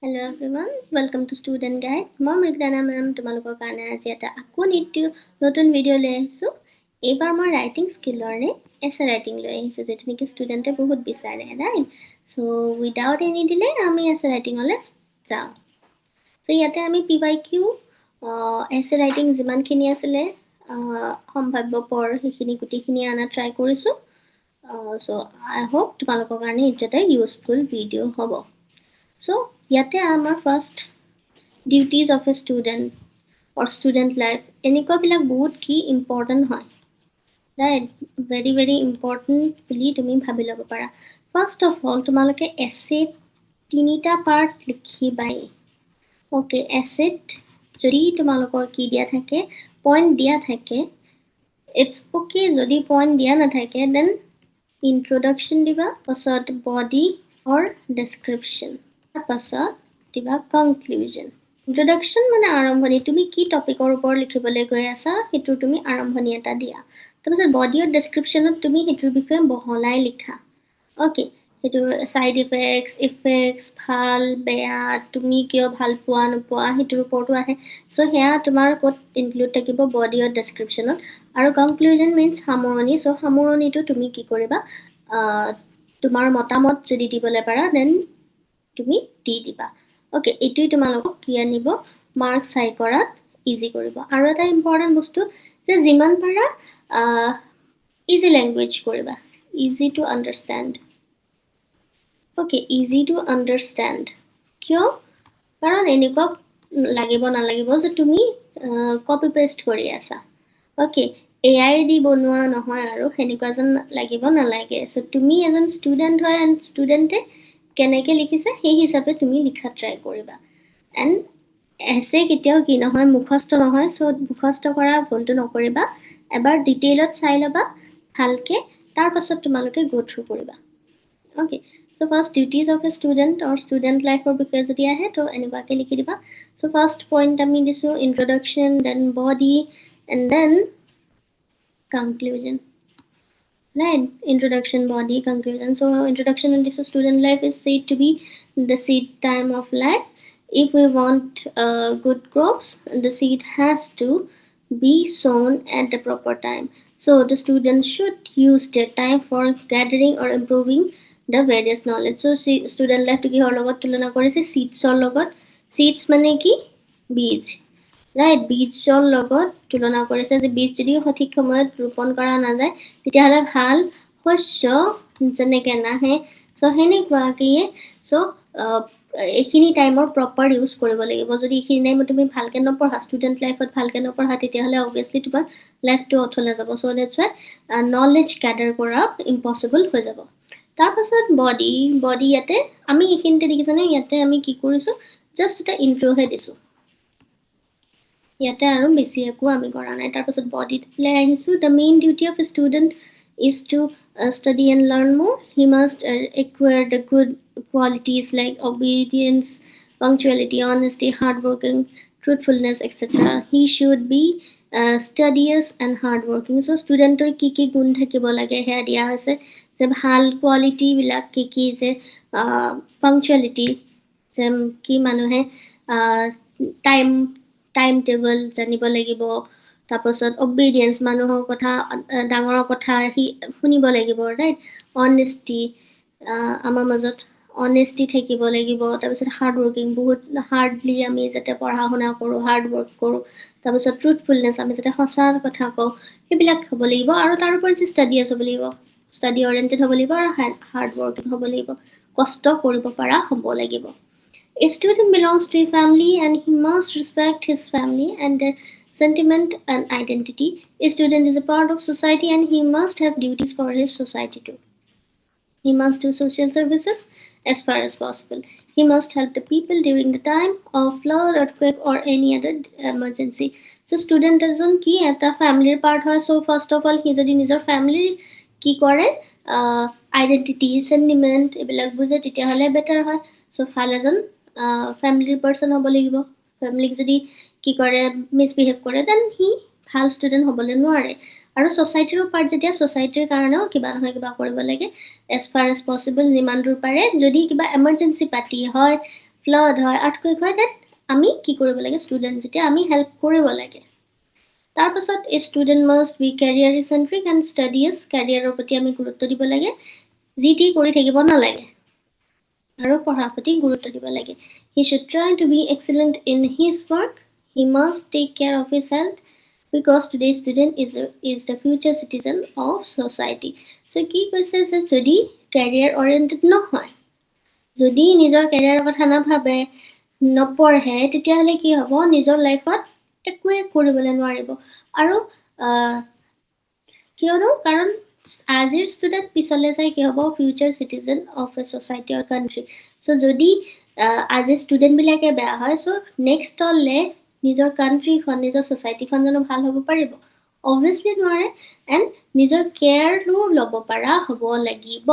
Hello everyone, welcome to Student Guide. মই মৃগদানা ma'am তোমালোকৰ কাৰণে আজি এটা আকৌ নতুন ভিডিঅ' লৈ আহিছোঁ। এইবাৰ মই ৰাইটিং স্কিলৰে এছে ৰাইটিং লৈ আহিছোঁ, যিটো নেকি ষ্টুডেণ্টে বহুত বিচাৰে, ৰাইট? চ' উইদাউট এনি ডিলে আমি এছে ৰাইটিঙলৈ যাওঁ। চ' ইয়াতে আমি PYQ এছে ৰাইটিং যিমানখিনি আছিলে সম্ভাৱ্য সেইখিনি গোটেইখিনি আনা ট্ৰাই কৰিছোঁ। চ' আই হোপ তোমালোকৰ কাৰণে এইটো এটা ইউজফুল ভিডিঅ' হ'ব। So, ইয়াতে আমাৰ first duties of a student or student life এনেকুৱাবিলাক বহুত কি ইম্পৰ্টেণ্ট হয়, ৰাইট? ভেৰি ইম্পৰ্টেণ্ট বুলি তুমি ভাবি ল'ব পাৰা। ফাৰ্ষ্ট অফ অল তোমালোকে এছে 3টা পাৰ্ট লিখিবাই। অ'কে, এছেত যদি তোমালোকৰ কি দিয়া থাকে, পইণ্ট দিয়া থাকে, ইটছ অ'কে। যদি পইণ্ট দিয়া নাথাকে দেন ইন্ট্ৰডাকশ্যন দিবা, পাছত বডি অৰ ডেছক্ৰিপশ্যন, তাৰপাছত দিবা কনক্লুজন। ইন্ট্ৰডাকশ্যন মানে আৰম্ভণি, তুমি কি টপিকৰ ওপৰত লিখিবলৈ গৈ আছা সেইটোৰ তুমি আৰম্ভণি এটা দিয়া। তাৰপিছত বডি অৰ ডেছক্ৰিপশ্যনত তুমি সেইটোৰ বিষয়ে বহলাই লিখা। অ'কে, সেইটোৰ ছাইড ইফেক্টছ, ভাল বেয়া, তুমি কিয় ভাল পোৱা নোপোৱা সেইটোৰ ওপৰতো আহে। চ' সেয়া তোমাৰ ক'ত ইনক্লুড থাকিব, বডি অৰ ডেছক্ৰিপশ্যনত। আৰু কনক্লুজন মিনছ সামৰণি। চ' সামৰণিটো তুমি কি কৰিবা, তোমাৰ মতামত যদি দিবলৈ পাৰা দেন তুমি দি দিবা। অ'কে, এইটোৱে তোমালোকক কি আনিব, মাৰ্কছ হাই কৰাত ইজি কৰিব। আৰু এটা ইম্পৰ্টেণ্ট বস্তু যে যিমান পাৰা ইজি লেংগুৱেজ কৰিবা, easy to understand. Okay, easy to understand কিয়? কাৰণ এনেকুৱা লাগিব নালাগিব যে তুমি কপি পেষ্ট কৰি আছা। অ'কে, AI দি বনোৱা নহয় আৰু সেনেকুৱা যেন লাগিব নালাগে। চ' তুমি এজন ষ্টুডেণ্ট হয় এণ্ড ষ্টুডেণ্টে কেনেকৈ লিখিছে সেই হিচাপে তুমি লিখা ট্ৰাই কৰিবা। এণ্ড এছে কেতিয়াও কি নহয়, মুখস্থ নহয়। চ' মুখস্থ কৰা ভুলটো নকৰিবা, এবাৰ ডিটেইলত চাই ল'বা ভালকৈ, তাৰপাছত তোমালোকে গো থ্ৰু কৰিবা। Okay, so' first duties of a student or student লাইফৰ বিষয়ে যদি আহে তো এনেকুৱাকৈ লিখি দিবা। চ' ফাৰ্ষ্ট পইণ্ট আমি দিছোঁ introduction, then body, and then conclusion, right? Introduction, body, conclusion. So introduction into student life is said to be the seed time of life. If we want good crops, the seed has to be sown at the proper time. So the student should use their time for gathering or improving the various knowledge. So student life to কিহৰ লগত তুলনা কৰিছে, seedsৰ লগত। seeds মানে কি, বীজ, right? বীজৰ লগত তুলনা কৰিছে যে বীজ যদি সঠিক সময়ত ৰোপণ কৰা নাযায় তেতিয়াহ'লে ভাল শস্য যেনেকৈ নাহে। চ' সেনেকুৱাকৈ এইখিনি টাইমৰ প্ৰপাৰ ইউজ কৰিব লাগিব। যদি এইখিনি টাইমত তুমি ভালকৈ নপঢ়া, ষ্টুডেণ্ট লাইফত ভালকৈ নপঢ়া, তেতিয়াহ'লে অভিয়াছলি তোমাৰ লাইফটো অথলে যাব। চ' ডেটছ ৱাই নলেজ গেডাৰ কৰা ইম্পচিবল হৈ যাব। তাৰপাছত বডি, ইয়াতে আমি এইখিনিতে দেখিছানে, ইয়াতে আমি কি কৰিছোঁ, জাষ্ট এটা ইণ্ট্ৰ'হে দিছোঁ। ইয়াতে আৰু বেছি একো আমি কৰা নাই। তাৰপাছত বডিলৈ আহিছোঁ। The main duty of a student is to study and learn more. He must acquire the good qualities like obedience, punctuality, honesty, hardworking, truthfulness, etc. He should be studious and hardworking. So ষ্টুডেণ্টৰ কি কি গুণ থাকিব লাগে সেয়া দিয়া হৈছে, যে ভাল কোৱালিটিবিলাক কি কি, যে পাংচুৱেলিটি, যে কি মানুহে টাইম টেবল জানিব লাগিব। তাৰপাছত অবিডিয়েঞ্চ, মানুহৰ কথা, ডাঙৰৰ কথা শুনিব লাগিব, ৰাইট? অনেষ্টি, আমাৰ মাজত অনেষ্টি থাকিব লাগিব। তাৰপিছত হাৰ্ড ৱৰ্কিং, বহুত হাৰ্ডলি আমি যাতে পঢ়া শুনা কৰোঁ, হাৰ্ড ৱৰ্ক কৰোঁ। তাৰপিছত ট্ৰুথফুলনেছ, আমি যাতে সঁচা কথা কওঁ, সেইবিলাক হ'ব লাগিব। আৰু তাৰোপৰি যে ষ্টাডিয়াছ হ'ব লাগিব, ষ্টাডি অৰিয়েণ্টেড হ'ব লাগিব, আৰু হাৰ্ড ৱৰ্কিং হ'ব লাগিব, কষ্ট কৰিব পৰা হ'ব লাগিব। A student belongs to a family and he must respect his family and their sentiment and identity. A student is a part of society and he must have duties for his society too. He must do social services as far as possible. He must help the people during the time of flood, earthquake, or any other emergency. So student এজন কি এটা ফ্যামিলিৰ part হয়। So first of all, he যদি নিজৰ ফ্যামিলিৰ কি কৰে, identity, sentiment এইবিলাক বুজে, তেতিয়াহ'লে বেটাৰ হয়। চ' ভাল এজন ফ্যামিলিৰ পাৰ্চন হ'ব লাগিব। ফ্যামিলিক যদি কি কৰে, মিছবিহেভ কৰে, দেন সি ভাল ষ্টুডেণ্ট হ'বলৈ নোৱাৰে। আৰু ছ'চাইটিৰো পাৰ্ট, যেতিয়া ছ'চাইটিৰ কাৰণেও কিবা নহয় কিবা কৰিব লাগে, এজ ফাৰ এজ পচিবল, যিমান দূৰ পাৰে। যদি কিবা এমাৰ্জেঞ্চি পাতি হয়, ফ্লাড হয় আৰ্থকুৱেক হয় দেন আমি কি কৰিব লাগে ষ্টুডেণ্ট যেতিয়া আমি হেল্প কৰিব লাগে তাৰপাছত a student must be career centric and studies কেৰিয়াৰৰ প্ৰতি আমি গুৰুত্ব দিব লাগে যি টি কৰি থাকিব নালাগে আৰু পঢ়াৰ প্ৰতি গুৰুত্ব দিব লাগে he should try to be excellent in his work he must take care of his health because today's student is the future citizen of society so কি কৈছে যে যদি career oriented নহয় যদি নিজৰ career কথা নাভাবে নপঢ়ে তেতিয়াহ'লে কি হ'ব নিজৰ লাইফত একোৱে কৰিবলৈ নোৱাৰিব আৰু কিয়নো কাৰণ আজিৰ ষ্টুডেণ্ট পিছলৈ যাই কি হ'ব future citizen of a society or country so' যদি আজি ষ্টুডেণ্টবিলাকে বেয়া হয় চ' নেক্সটলে নিজৰ কাণ্ট্ৰিখন নিজৰ ছ'চাইটিখন জানো ভাল হ'ব পাৰিব অবভিয়াছলি নোৱাৰে এণ্ড নিজৰ কেয়াৰো ল'ব পৰা হ'ব লাগিব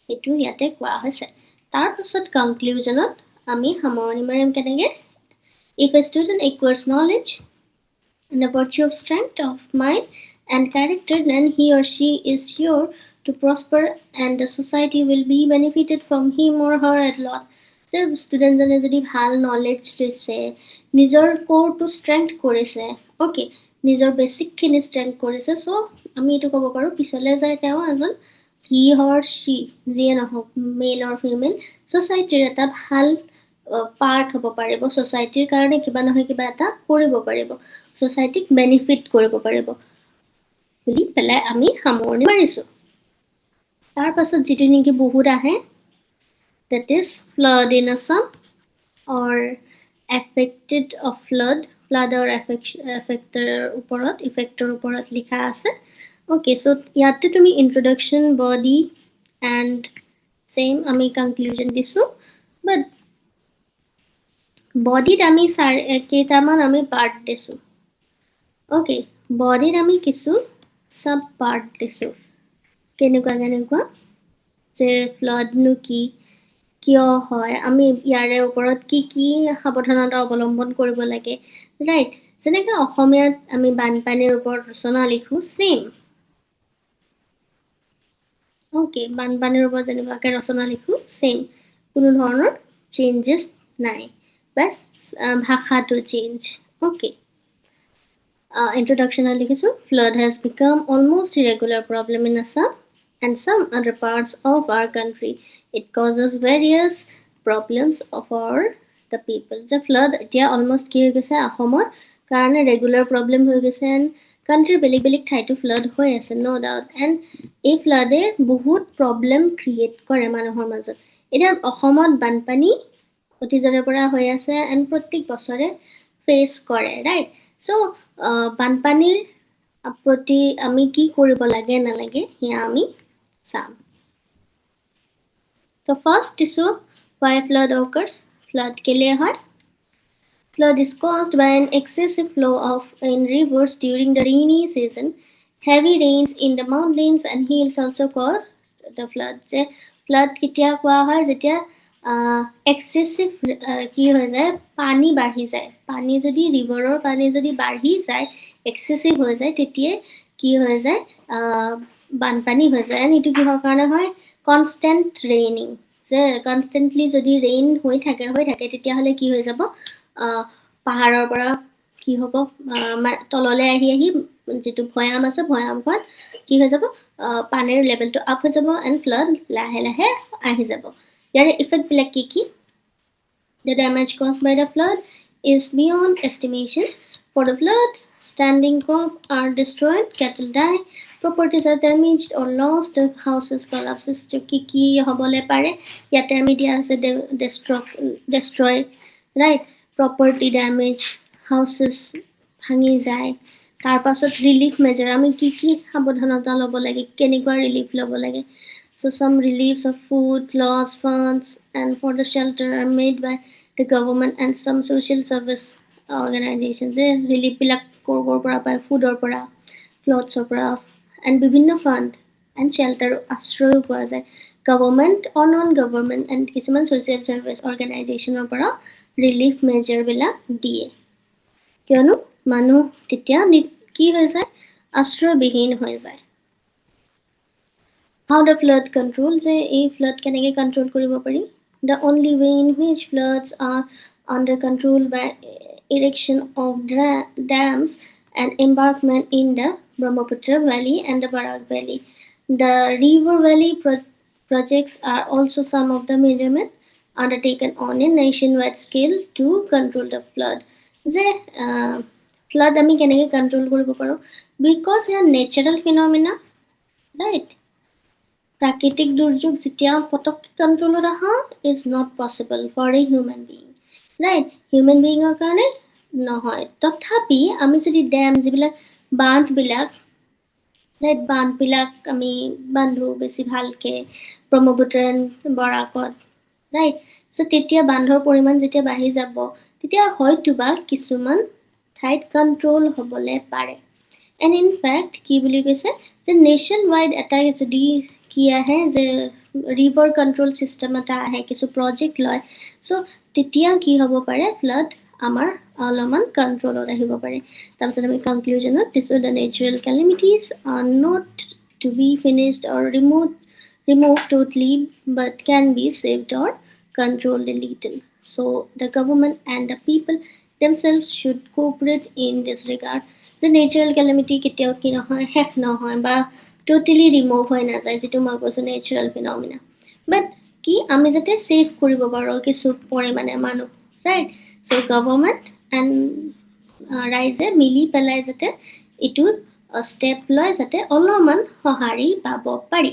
সেইটো ইয়াতে কোৱা হৈছে তাৰপাছত কনক্লুজনত আমি সামৰণি মাৰিম কেনেকৈ if a student acquires knowledge and a virtue of strength of mind and character, then he or she is sure to prosper and the society will be benefited from him or her at lot. যে ষ্টুডেণ্টজনে যদি ভাল knowledge লৈছে নিজৰ ক'ৰটো strength কৰিছে okay নিজৰ বেছিকখিনি strength কৰিছে চ' আমি এইটো ক'ব পাৰোঁ পিছলৈ যায় তেওঁ এজন হি হৰ শ্বি যিয়ে নহওক মেল অৰ ফিমেল ছ'চাইটিৰ এটা ভাল পাৰ্ট হ'ব পাৰিব ছ'চাইটিৰ কাৰণে কিবা নহয় কিবা এটা কৰিব পাৰিব ছ'চাইটিক বেনিফিট কৰিব পাৰিব বুলি পেলাই আমি সামৰণি মাৰিছোঁ তাৰপাছত যিটো নেকি বহুত আহে that is flood in Assam or affected of flood or effector ওপৰত লিখা আছে okay so ইয়াতে তুমি introduction body and same আমি conclusion দিছোঁ but বডিত আমি কেইটামান আমি পাৰ্ট দিছোঁ okay বডিত আমি কিছু sub part দিছোঁ কেনেকুৱা যে ফ্লাডনো কি কিয় হয় আমি ইয়াৰে ওপৰত কি সাৱধানতা অৱলম্বন কৰিব লাগে ৰাইট যেনেকৈ অসমীয়াত আমি বানপানীৰ ওপৰত ৰচনা লিখোঁ ছেম অ'কে বানপানীৰ ওপৰত যেনেকুৱাকৈ ৰচনা লিখোঁ ছেম কোনো ধৰণৰ চেঞ্জেছ নাই বাছ ভাষাটো চেঞ্জ অ'কে introduction লিখিছোঁ flood has become almost a regular problem in Assam and some other parts of our country it causes various problems for the people the flood এতিয়া almost কি হৈ গৈছে অসমৰ কাৰণে regular problem হৈ গৈছে and country বেলেগ ঠাইতো flood হৈ আছে no doubt and এই floodে বহুত প্ৰব্লেম ক্ৰিয়েট কৰে মানুহৰ মাজত এতিয়া অসমত বানপানী অতীজৰে পৰা হৈ আছে and প্ৰত্যেক বছৰে ফেচ কৰে ৰাইট চ' বানপানীৰ প্ৰতি আমি কি কৰিব লাগে নালাগে সেয়া আমি চাম তো ফাৰ্ষ্ট দিছোঁ why flood occurs flood কেলে হয় flood is caused by an excessive flow in rivers during the rainy season heavy rains in the mountains and hills also cause the flood যে flood কেতিয়া কোৱা হয় যেতিয়া এক্সেচিভ কি হৈ যায় পানী বাঢ়ি যায় পানী যদি ৰিভাৰৰ পানী যদি বাঢ়ি যায় এক্সেচিভ হৈ যায় তেতিয়াই কি হৈ যায় বানপানী হৈ যায় এইটো কিহৰ কাৰণে হয় কনষ্টেণ্ট ৰেইনিং যে কনষ্টেণ্টলি যদি ৰেইন হৈ থাকে তেতিয়াহ'লে কি হৈ যাব পাহাৰৰ পৰা কি হ'ব তললৈ আহি যিটো ভৈয়াম আছে ভৈয়ামখন কি হৈ যাব পানীৰ লেভেলটো আপ হৈ যাব এণ্ড ফ্লাড লাহে লাহে আহি যাব ইয়াৰে ইফেক্টবিলাক কি The damage caused by the flood is beyond estimation. For the flood, standing crops are destroyed, cattle die, properties are damaged or lost, houses collapses. কি হ'বলৈ পাৰে ইয়াতে আমি দিয়া আছে destroy, right? Property damage, houses ভাঙি যায় তাৰপাছত ৰিলিফ মেজাৰ আমি কি সাৱধানতা ল'ব লাগে কেনেকুৱা ৰিলিফ ল'ব লাগে So some reliefs of food, clothes, funds, and for the shelter are made by the government and some social service organizations. Relief bilak korgor pora pai, foodor pora, clothesor pora, and bibhinno fund and shelter ashroyo poa jay. Government or non-government and kisuman social service organizationor pora relief measure bilak diye. Kiyono manu tetya ki hoy jay ashroy bihin hoy jay. How the flood control যে এই flood কেনেকৈ control কৰিব পাৰি The only way in which floods are under control by erection of dams and embankment in the Brahmaputra Valley and the Barak Valley. The river valley projects are also some of the measurements undertaken on a nationwide scale to control the flood. যে flood আমি কেনেকৈ control কৰিব পাৰোঁ? Because they are natural phenomena, right? প্ৰাকৃতিক দুৰ্যোগ যেতিয়া পটককৈ কণ্ট্ৰলত অহা is not possible for a human being, right? Human বিঙৰ কাৰণে নহয়। তথাপি আমি যদি ডেম যিবিলাক বান্ধবিলাক, ৰাইট, বান্ধবিলাক আমি বান্ধো বেছি ভালকৈ ব্ৰহ্মপুত্ৰ বৰাকত, ৰাইট? চ' তেতিয়া বান্ধৰ পৰিমাণ যেতিয়া বাঢ়ি যাব তেতিয়া হয়তোবা কিছুমান ঠাইত কণ্ট্ৰল হ'বলৈ পাৰে। এণ্ড ইন ফেক্ট কি বুলি কৈছে যে নেশ্যন ৱাইড এটা যদি কি আহে যে ৰিভাৰ কণ্ট্ৰল ছিষ্টেম এটা আহে, কিছু প্ৰজেক্ট লয়, চ' তেতিয়া কি হ'ব পাৰে ফ্লাড আমাৰ অলপমান কণ্ট্ৰলত আহিব পাৰে। তাৰপিছত আমি কনক্লুজনত দিছোঁ the natural calamities are not to be finished or removed totally but can be saved or controlled a little. So the government and the people themselves should cooperate in this regard. The natural calamity কেতিয়াও কি নহয়, শেষ নহয় বা totally remove হৈ নাযায়, যিটো মই কৈছোঁ নেচাৰেল ফিনমিনা। বাট কি আমি যাতে ছেভ কৰিব পাৰোঁ কিছু পৰিমাণে মানুহ, ৰাইট? চ' গভৰ্ণমেণ্ট এণ্ড ৰাইজে মিলি পেলাই যাতে এইটো ষ্টেপ লয় যাতে অলপমান সঁহাৰি পাব পাৰি।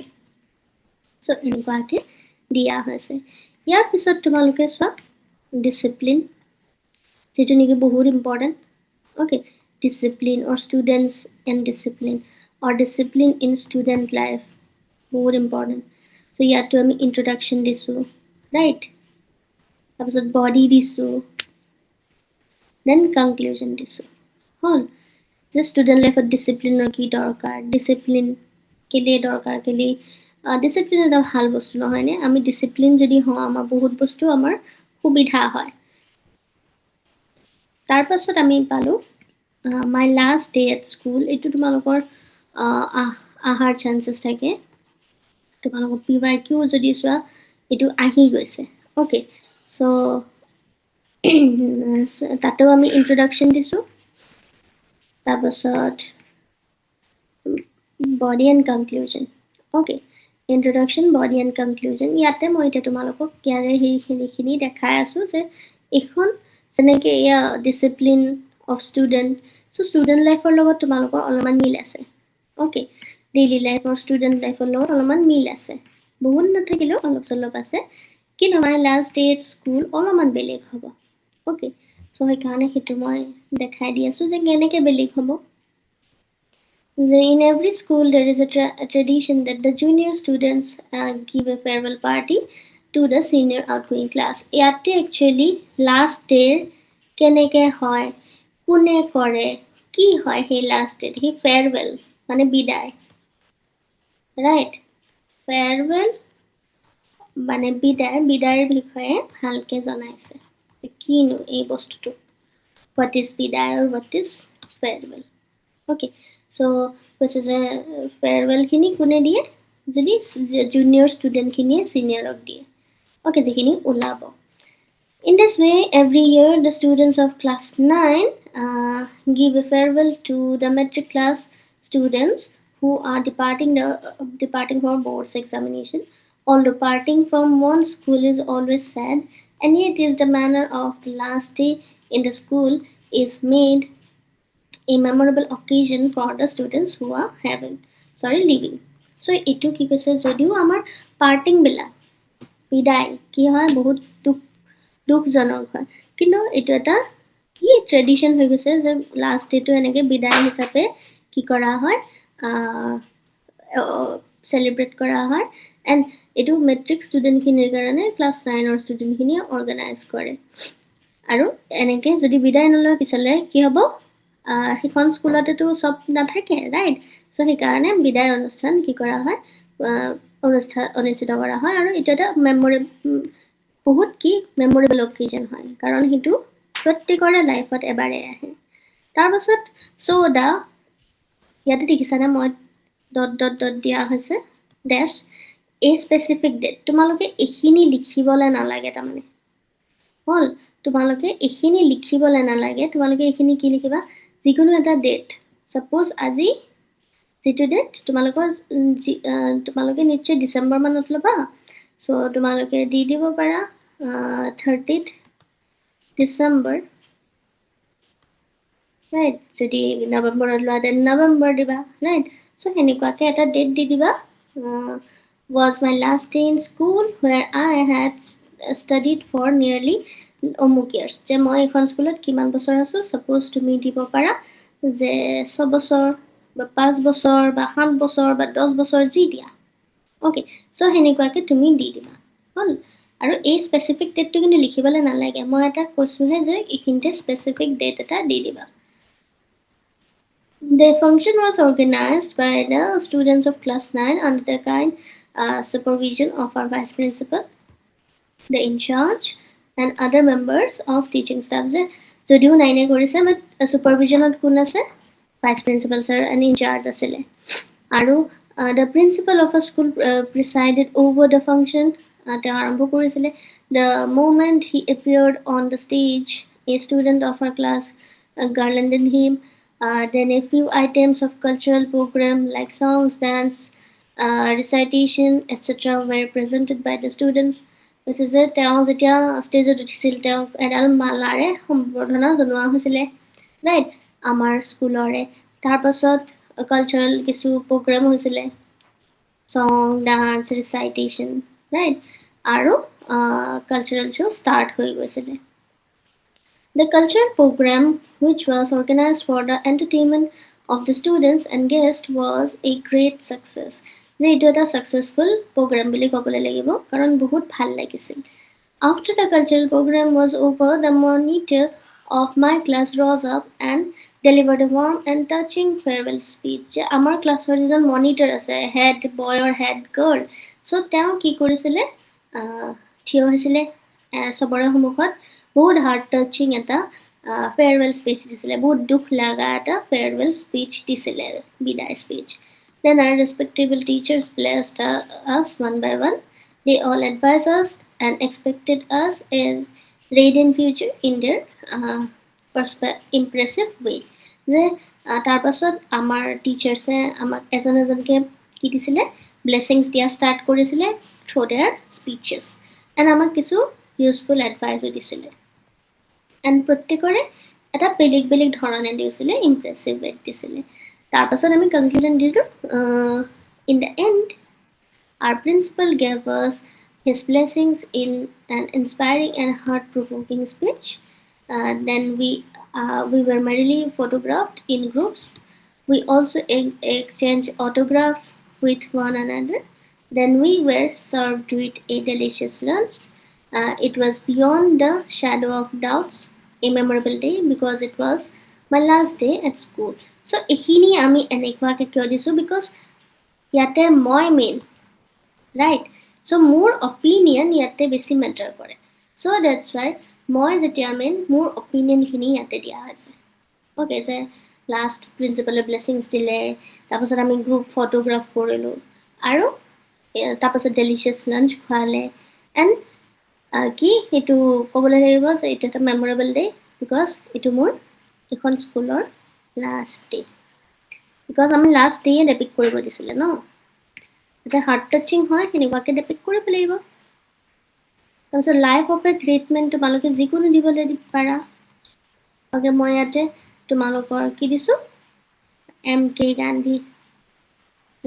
চ' এনেকুৱাকৈ দিয়া হৈছে। ইয়াৰ পিছত তোমালোকে চোৱা ডিচিপ্লিন, যিটো নেকি বহুত important. Okay, discipline or students and discipline or discipline in student life, বহুত important. So ইয়াতো আমি introduction দিছোঁ, right? তাৰপিছত body দিছোঁ, then conclusion দিছোঁ, হ'ল? যে student লাইফত ডিচিপ্লিনৰ কি দৰকাৰ, ডিচিপ্লিন কেলে দৰকাৰ, কেলে ডিচিপ্লিন এটা ভাল বস্তু নহয়নে? আমি ডিচিপ্লিন যদি হওঁ আমাৰ বহুত বস্তু আমাৰ সুবিধা হয়। তাৰপাছত আমি পালোঁ my last day at school. এইটো তোমালোকৰ আহাৰ চান্সেছ থাকে। তোমালোকৰ PYQ যদি চোৱা এইটো আহি গৈছে। অ'কে, চ' তাতেও আমি ইন্ট্ৰডাকশ্যন দিছোঁ। তাৰপাছত body and conclusion. Okay, introduction, body and conclusion. ইয়াতে মই এতিয়া তোমালোকক ইয়াৰে সেইখিনি দেখাই আছোঁ যে এইখন যেনেকৈ এয়া discipline of student, so' student লাইফৰ লগত তোমালোকৰ অলপমান মিল আছে। অ'কে, ডেইলি লাইফৰ ষ্টুডেণ্ট লাইফৰ লগত অলপমান মিল আছে, বহুত নাথাকিলেও অলপ চলপ আছে, কিন্তু মাই লাষ্ট ডে এট স্কুল অলপমান বেলেগ হ'ব। অ'কে, চ' সেইকাৰণে সেইটো মই দেখাই দি আছোঁ যে কেনেকৈ বেলেগ হ'ব। In every school there is a tradition that the junior students give a farewell party to the senior outgoing class. ইয়াতে actually last day কেনেকৈ হয়, কোনে কৰে, কি হয় সেই লাষ্ট ডে, সেই ফেয়াৰৱেল মানে বিদায়, ৰাইট? ফেয়াৰৱেল মানে বিদায়ৰ বিষয়ে ভালকৈ জনাইছে কিনো এই বস্তুটো, হোৱাট ইজ বিদায় আৰু হোৱাট ইজ ফেয়াৰৱেল। অ'কে, চ' কৈছে যে ফেয়াৰৱেলখিনি কোনে দিয়ে, যদি জুনিয়ৰ ষ্টুডেণ্টখিনিয়ে ছিনিয়ৰক দিয়ে। অ'কে, যিখিনি ওলাব। In this way, every year the students of class 9 give a farewell to the matric class students who are departing for boards examination. Although parting from one school is always sad, and yet is the manner of the last day in the school is made a memorable occasion for the students who are leaving. So এইটো কি কৈছে, যদিও আমাৰ পাৰ্টিং বিলাক বিদায় কি হয় বহুত দুখজনক হয়, কিন্তু এইটো এটা কি ট্ৰেডিশ্যন হৈ গৈছে যে লাষ্ট ডেটো এনেকৈ বিদায় হিচাপে কি কৰা হয়, চেলিব্ৰেট কৰা হয়। এণ্ড এইটো মেট্ৰিক ষ্টুডেণ্টখিনিৰ কাৰণে ক্লাছ 9ৰ ষ্টুডেণ্টখিনিয়ে অৰ্গেনাইজ কৰে। আৰু এনেকৈ যদি বিদায় নলয় পিছলৈ কি হ'ব, সেইখন স্কুলতেতো চব নাথাকে, ৰাইট? চ' সেইকাৰণে বিদায় অনুষ্ঠান কি কৰা হয়, অনুষ্ঠিত কৰা হয়। আৰু এইটো এটা বহুত কি মেমৰেবল অকেজন হয়, কাৰণ সেইটো প্ৰত্যেকৰে লাইফত এবাৰে আহে। তাৰপাছত ইয়াতে দেখিছানে মই ডট দিয়া হৈছে ডেছ, এই স্পেচিফিক ডেট তোমালোকে এইখিনি লিখিবলৈ নালাগে তাৰমানে হল তোমালোকে এইখিনি লিখিবলৈ নালাগে তোমালোকে এইখিনি কি লিখিবা যিকোনো এটা ডেট সাপোজ আজি যেটো ডেট তোমালোকে নিশ্চয় ডিসেম্বৰ মানত লবা সো তোমালোকে দি দিব পাৰা 30th ডিসেম্বৰ right যদি নৱেম্বৰত লোৱা দেন নৱেম্বৰ দিবা right so হেনেকুৱাকে এটা ডেট দি দিবা was my last day in school where I had studied for nearly almost years যে মই এখন স্কুলত কিমান বছৰ আছো সাপোজ তুমি দিব পাৰা যে 6 বছৰ বা 5 বছৰ বা 7 বছৰ বা 10 বছৰ যি দিয়া ওকে সো হেনেকুৱাকে তুমি দি দিবা হল আৰু এই স্পেচিফিক ডেটটো কিন্তু লিখিবলৈ নালাগে মই এটা কৈছো হে যে ইখিনতে স্পেচিফিক ডেট এটা দি দিবা The function was organized by the students of class 9 under the kind supervision of our vice principal, the in charge, and other members of teaching staff. যদিও 9 কৰিছে but supervisionত কোন আছে vice principal sir and in charge আছিলে আৰু the principal of a school presided over the function তেওঁ আৰম্ভ কৰিছিলে the moment he appeared on the stage a student of our class garlanded him then a few items of cultural program like songs dance recitation etc were presented by the students this is it তেওঁ যেতিয়া ষ্টেজত উঠিছিল তেওঁ এডাল মালাৰে সম্বৰ্ধনা জনোৱা হৈছিল right আমাৰ স্কুলৰে তাৰ পাছত কালচাৰাল কিছু প্ৰগ্ৰাম হৈছিল song dance recitation right আৰু কালচাৰাল show start হৈ গৈছিল The cultural program, which was organized for the entertainment of the students and guests, was a great success. যে এইটো এটা successful program বুলি ক'বলৈ লাগিব কাৰণ বহুত ভাল লাগিছিল After the cultural program was over, the monitor of my class rose up and delivered a warm and touching farewell speech. যে আমাৰ ক্লাছৰ যিজন মনিটৰ আছে head boy or head girl so তেওঁ কি কৰিছিলে থিয় হৈছিলে সবৰে সন্মুখত বহুত হাৰ্ট টাচিং এটা farewell speech দিছিলে বহুত দুখ লাগা এটা farewell speech দিছিলে বিদায় speech then our respectable teachers blessed us one by one they all advised us and expected us a radiant future in their impressive way যে তাৰ পাছত আমাৰ টিচাৰ্সে আমাক এজন এজনকে কি দিছিলে ব্লেসিংস দিয়া স্টাৰ্ট কৰিছিলে through their speeches and আমাক কিছু useful advice দিছিলে and প্ৰত্যেকৰে এটা বেলেগ বেলেগ ধৰণে দিছিলে impressive way দিছিলে তাৰ পাছত আমি conclusion দিলো in the end our principal gave us his blessings in an inspiring and heart-provoking speech then we were merrily photographed in groups we also exchanged autographs with one another then we were served with a delicious lunch it was beyond the shadow of doubts a memorable day because it was my last day at school so ehini ami enekwaake kyo disu because yate moi main right so more opinion yate besi matter kore so that's why moi jetia main more opinion hini yate dia hoise okay je last principal blessings dile tapasot ami group photograph korilu aru tapasot delicious lunch khwale and কি এটো কবলৈ লাগিব যে এটা এটা মেমোৰেবল day because এটো মোৰ এখন স্কুলৰ লাষ্ট ডে বিকজ আমি লাষ্ট ডে ডেপিক কৰিব দিছিল ন এটা হাৰ্ট টাচিং হয় হেনেকুৱাকে ডেপিক কৰিব লাগিব তাৰপিছত life of a great men তোমালোকে যিকোনো দিবলৈ পাৰা ওকে মই ইয়াতে তোমালোকৰ কি দিছো এম কে গান্ধী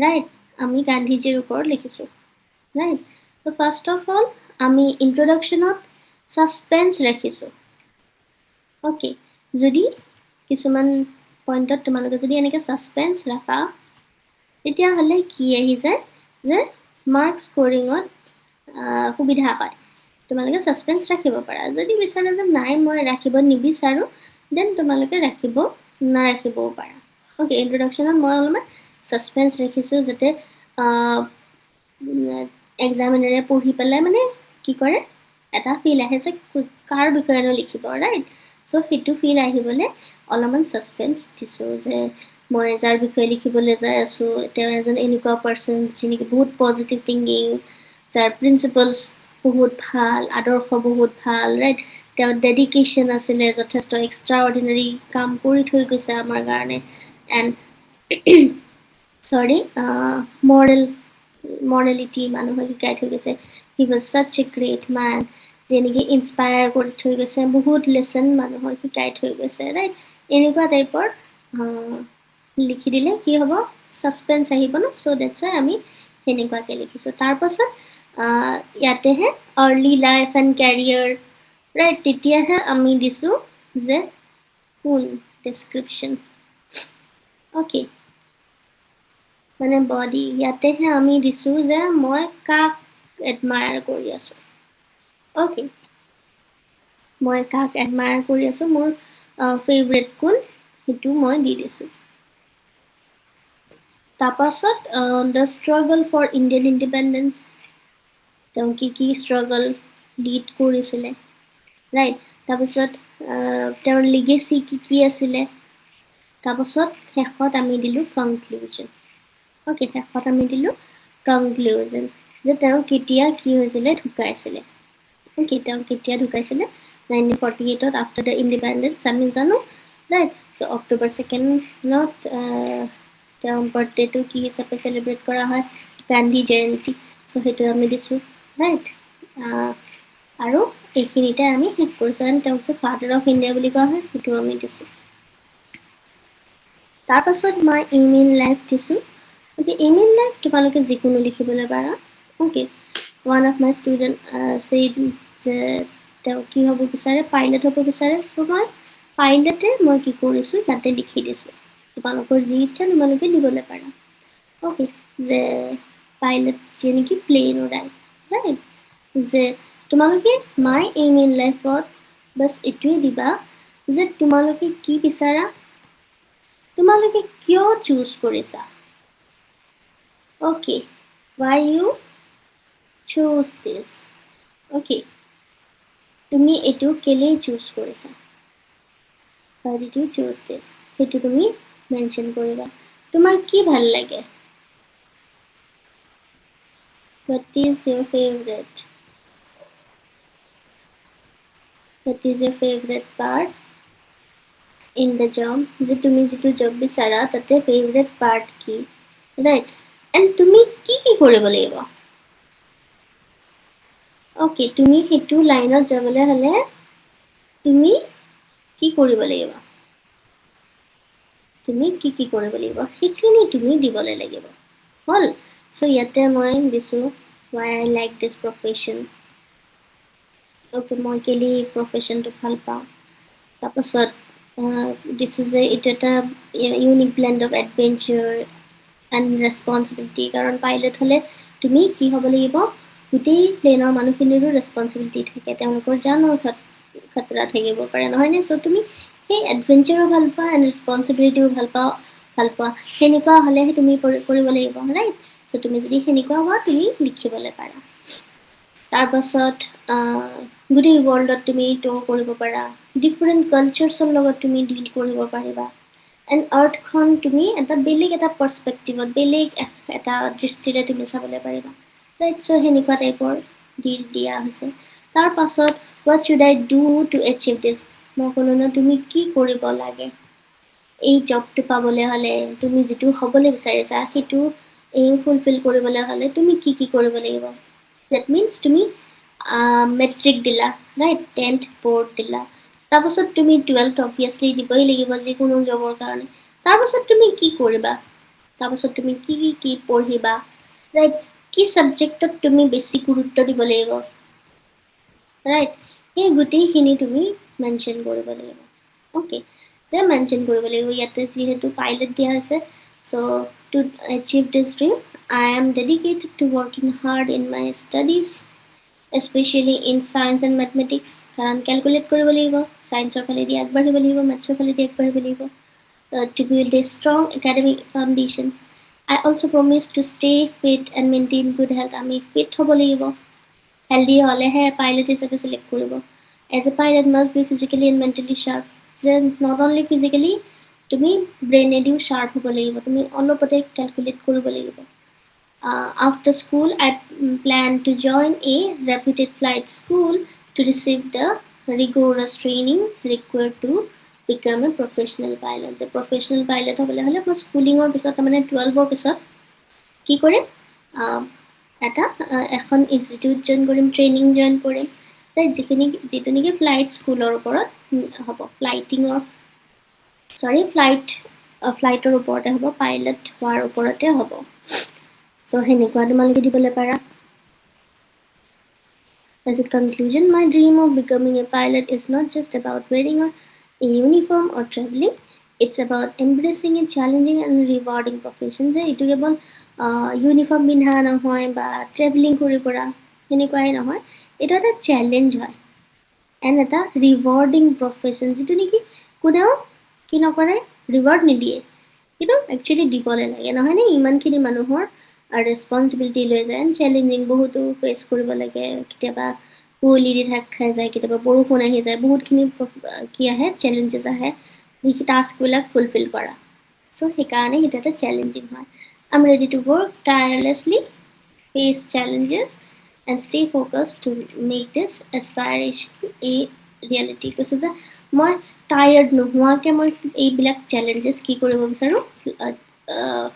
ৰাইট আমি গান্ধীজীৰ ওপৰত লিখিছো right so first of all আমি ইন্ট্ৰোডাকশনত সাসপেন্স ৰাখিছো ওকে যদি কিছুমান পইণ্টত তোমালোকে যদি এনেকে সাসপেন্স ৰাখা তেতিয়া হলে কি আহি যায় যে মাৰ্ক স্কোৰিংত সুবিধা পায় তোমালোকে সাসপেন্স ৰাখিব পাৰা যদি বিচাৰা যে নাই মই ৰাখিব নিবিচাৰো দেন তোমালোকে ৰাখিব নাৰাখিবও পাৰা ওকে ইন্ট্ৰোডাকশনত মই অলপমান সাসপেন্স ৰাখিছো যাতে এক্সামিনাৰে পঢ়ি পেলাই মানে কি কৰে এটা ফিল আহে যে কাৰ বিষয়ে লিখিব ৰাইট সো হেতু ফিল আহিবলে অলপমান সাসপেন্স দিছো যে মই যাৰ বিষয়ে লিখিবলৈ যাই আছোঁ তেওঁ এজন এনেকুৱা পাৰ্চন যিনেকি বহুত পজিটিভ থিংকিং, যাৰ প্ৰিন্সিপালছ বহুত ভাল, আদৰ্শ বহুত ভাল, ৰাইট। তেওঁ ডেডিকেশ্যন আছিলে, যথেষ্ট এক্সট্ৰা অৰ্ডিনাৰী কাম কৰি থৈ গৈছে আমাৰ কাৰণে। এণ্ড চৰি মৰেলিটি মানুহক শিকাই থৈ গৈছে। He was such a great men, যেনেকৈ ইনস্পায়াৰ কৰি থৈ গৈছে, বহুত লেচন মানুহক শিকাই থৈ গৈছে, ৰাইট। এনেকুৱা টাইপৰ লিখি দিলে কি হ'ব, ছাছপেন্স আহিব ন, চ' ডেটছ ৱাই আমি সেনেকুৱাকৈ লিখিছোঁ। তাৰপাছত ইয়াতেহে early life and career, right, তেতিয়াহে আমি দিছোঁ যে কোন ডেছক্ৰিপশ্যন, অ'কে, মানে বডি, ইয়াতেহে আমি দিছোঁ যে মই কাক এডমায়াৰ কৰি আছোঁ, অ'কে, মই কাক এডমায়াৰ কৰি আছোঁ, মোৰ ফেভৰেট কোন, সেইটো মই দি দিছোঁ। তাৰপাছত the struggle for Indian independence, তেওঁ কি ষ্ট্ৰাগল লিড কৰিছিলে, ৰাইট। তাৰপিছত তেওঁৰ লিগেচি কি আছিলে। তাৰপাছত শেষত আমি দিলোঁ কনক্লুজন, অ'কে, শেষত আমি দিলোঁ কনক্লুজন, যে তেওঁ কেতিয়া কি হৈছিলে, ঢুকাইছিলে, অ'কে, তেওঁ কেতিয়া ঢুকাইছিলে, 1948 আফটাৰ দ্য ইণ্ডিপেণ্ডেঞ্চ আমি জানো, ৰাইট। চ' অক্টোবৰ 2nd তেওঁৰ বাৰ্থডেটো কি হিচাপে চেলিব্ৰেট কৰা হয়, গান্ধী জয়ন্তী, চ' সেইটো আমি দিছোঁ, ৰাইট। আৰু এইখিনিতে আমি শেষ কৰিছোঁ। এণ্ড তেওঁক যে ফাদাৰ অফ ইণ্ডিয়া বুলি কোৱা হয়, সেইটো আমি দিছোঁ। তাৰপাছত মই এইম ইন লাইফ দিছোঁ, অ'কে। এইম ইন লাইফ তোমালোকে যিকোনো লিখিবলৈ পাৰা, okay. One of my student যে তেওঁ কি হ'ব বিচাৰে, পাইলট হ'ব বিচাৰে, চ' মই পাইলটে মই কি কৰিছোঁ তাতে লিখি দিছোঁ। তোমালোকৰ যি ইচ্ছা তোমালোকে দিবলৈ পাৰা, অ'কে, যে পাইলট যে নেকি প্লেন উৰাই, ৰাইট। যে তোমালোকে মাই এইম ইন লাইফত বাছ এইটোৱে দিবা যে তোমালোকে কি বিচাৰা, তোমালোকে কিয় চুজ কৰিছা, okay, why you choose this, okay, তুমি এইটো কেলেই চুজ কৰিছা, why did you choose this, সেইটো তুমি মেনশ্যন কৰিবা। তোমাৰ কি ভাল লাগে, what is your favorite, what is your favorite part in the job, যে তুমি যিটো জব বিচাৰা তাতে ফেভৰেট পাৰ্ট কি, ৰাইট। এণ্ড তুমি কি কৰিব লাগিব, অ'কে, তুমি সেইটো লাইনত যাবলৈ হ'লে তুমি কি কৰিব লাগিব, তুমি কি কৰিব লাগিব, সেইখিনি তুমি দিবলৈ লাগিব, হ'ল। চ' ইয়াতে মই দিছোঁ why I like this profession, okay, মই কেলি প্ৰফেশ্যনটো ভাল পাওঁ। তাৰপাছত দিছোঁ যে এইটো এটা unique blend of adventure and responsibility, কাৰণ পাইলট হ'লে তুমি কি হ'ব লাগিব, গোটেই প্লেনৰ মানুহখিনিৰো ৰেছপনচিবিলিটি থাকে, তেওঁলোকৰ জানৰ খতৰা থাকিব পাৰে, নহয়নে। চ' তুমি সেই এডভেঞ্চাৰো ভাল পোৱা এণ্ড ৰেছপনচিবিলিটিও ভাল পোৱা, সেনেকুৱা হ'লেহে তুমি কৰিব লাগিব, ৰাইট। চ' তুমি যদি সেনেকুৱা হোৱা তুমি লিখিবলৈ পাৰা। তাৰপাছত গোটেই ৱৰ্ল্ডত তুমি ট'ৰ কৰিব পাৰা, ডিফাৰেণ্ট কালচাৰ্ছৰ লগত তুমি ডিল কৰিব পাৰিবা, এণ্ড আৰ্থখন তুমি এটা বেলেগ এটা পাৰ্চপেক্টিভত, বেলেগ এটা দৃষ্টিৰে তুমি চাবলৈ পাৰিবা, ৰাইট। চ' সেনেকুৱা টাইপৰ দিয়া হৈছে। তাৰপাছত what should I do to achieve this, মই ক'লোঁ ন তুমি কি কৰিব লাগে এই জবটো পাবলৈ হ'লে, তুমি যিটো হ'বলৈ বিচাৰিছা সেইটো এইম ফুলফিল কৰিবলৈ হ'লে তুমি কি কৰিব লাগিব। ডেট মিনছ তুমি মেট্ৰিক দিলা, ৰাইট, 10th বৰ্ড দিলা, তাৰপাছত তুমি 12th অবভিয়াছলি দিবই লাগিব যিকোনো জবৰ কাৰণে। তাৰপাছত তুমি কি কৰিবা, তাৰপাছত তুমি কি পঢ়িবা, ৰাইট, কি ছাবজেক্টত তুমি বেছি গুৰুত্ব দিব লাগিব, ৰাইট, সেই গোটেইখিনি তুমি মেনশ্যন কৰিব লাগিব, অ'কে, যে মেনশ্যন কৰিব লাগিব। ইয়াতে যিহেতু পাইলট দিয়া হৈছে, so' to achieve this dream I am dedicated to working hard in my studies, specially in science and mathematics, কাৰণ কেলকুলেট কৰিব লাগিব, চায়েন্সৰ ফালেদি আগবাঢ়িব লাগিব, মেথছৰ ফালেদি আগবাঢ়িব লাগিব, to build a strong academic foundation. I also promise to stay fit and maintain good health. আমি ফিট হ'ব লাগিব, হেল্ডি হ'লেহে পাইলট হিচাপে চিলেক্ট কৰিব। As a pilot must be physically and mentally sharp, যে নট অনলি ফিজিকেলি তুমি ব্ৰেইনেদিও sharp হ'ব লাগিব, তুমি অলপতে কেলকুলেট কৰিব লাগিব। After school, I plan to join a reputed flight school to receive the rigorous training required to become a professional pilot. যে professional pilot হ'বলৈ হ'লে মই স্কুলিঙৰ পিছত তাৰমানে 12ৰ পিছত কি কৰিম, এখন ইনষ্টিটিউট জইন কৰিম, ট্ৰেইনিং জইন কৰিম, যিটো নেকি ফ্লাইট স্কুলৰ ওপৰত হ'ব, ফ্লাইটৰ ওপৰতে হ'ব, পাইলট হোৱাৰ ওপৰতে হ'ব। চ' সেনেকুৱা তোমালোকে দিবলৈ পাৰা। As a conclusion, my dream of becoming a pilot is not just about wearing a uniform or traveling. It's about embracing a challenging and rewarding profession. যে এইটো কেৱল ইউনিফৰ্ম পিন্ধা নহয় বা ট্ৰেভেলিং কৰি পৰা সেনেকুৱাই নহয়, এইটো এটা চেলেঞ্জ হয় এণ্ড এটা ৰিৱাৰ্ডিং প্ৰফেশ্যন, যিটো নেকি কোনেও কি নকৰে, ৰিৱাৰ্ড নিদিয়ে, কিন্তু একচুৱেলি দিবলৈ লাগে, নহয়নে? ইমানখিনি মানুহৰ ৰেছপনচিবিলিটি লৈ যায়, চেলেঞ্জিং বহুতো ফেচ কৰিব লাগে, কেতিয়াবা কুঁৱলী দি ঢাক খাই যায়, কেতিয়াবা বৰষুণ আহি যায়, বহুতখিনি কি আহে, চেলেঞ্জেছ আহে, সেই টাস্কবিলাক ফুলফিল কৰা। চ' সেইকাৰণে সেইটো এটা চেলেঞ্জিং হয়। I am ready to work tirelessly, face challenges and stay focused to make this aspiration a reality. কৈছে যে মই টায়াৰ্ড নোহোৱাকৈ মই এইবিলাক চেলেঞ্জেছ কি কৰিব বিচাৰোঁ,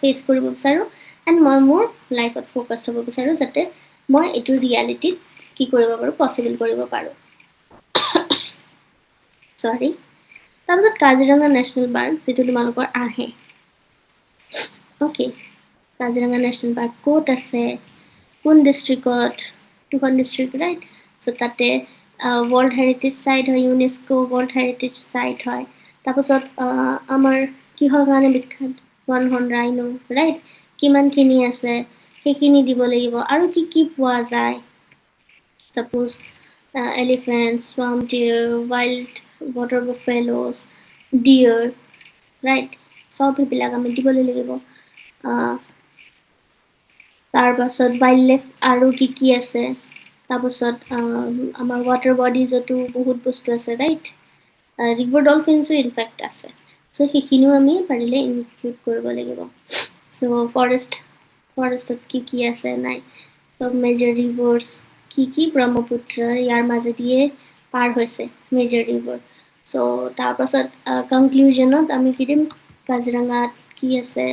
ফেচ কৰিব বিচাৰোঁ, এণ্ড মই মোৰ লাইফত ফ'কাছ হ'ব বিচাৰোঁ, যাতে মই এইটো ৰিয়েলিটিত কি কৰিব পাৰোঁ, পচিবল কৰিব পাৰোঁ। চৰি। তাৰপিছত কাজিৰঙা নেশ্যনেল পাৰ্ক, যিটো তোমালোকৰ আহে। অ'কে, কাজিৰঙা নেশ্যনেল পাৰ্ক ক'ত আছে, কোন ডিষ্ট্ৰিক্টত, 2খন ডিষ্ট্ৰিক্ট, ৰাইট? চ' তাতে ৱৰ্ল্ড হেৰিটেজ চাইট হয়, ইউনেস্কো ৱৰ্ল্ড হেৰিটেজ চাইট হয়। তাৰপাছত আমাৰ কিহৰ কাৰণে বিখ্যাত, 1 ৰাইনো, ৰাইট? কিমানখিনি আছে সেইখিনি দিব লাগিব, আৰু কি কি পোৱা যায়, চাপ'জ elephant, swamp deer, wild water buffaloes, deer, right? চব সেইবিলাক আমি দিবলৈ লাগিব। তাৰপাছত ৱাইল্ড লাইফ আৰু কি কি আছে, তাৰপাছত আমাৰ ৱাটাৰ বডিজতো বহুত বস্তু আছে, ৰাইট? ৰিভাৰ ডলফিনছো ইনফেক্ট আছে। চ' সেইখিনিও আমি পাৰিলে ইনক্লুড কৰিব লাগিব। চ' ফৰেষ্টত কি আছে নাই, চব মেজৰ ৰিভাৰ্ছ কি ব্ৰহ্মপুত্ৰ ইয়াৰ মাজেদিয়ে পাৰ হৈছে মেজৰ ৰিভাৰ। চ' তাৰপাছত কনক্লুজনত আমি কি দিম, কাজিৰঙাত কি আছে,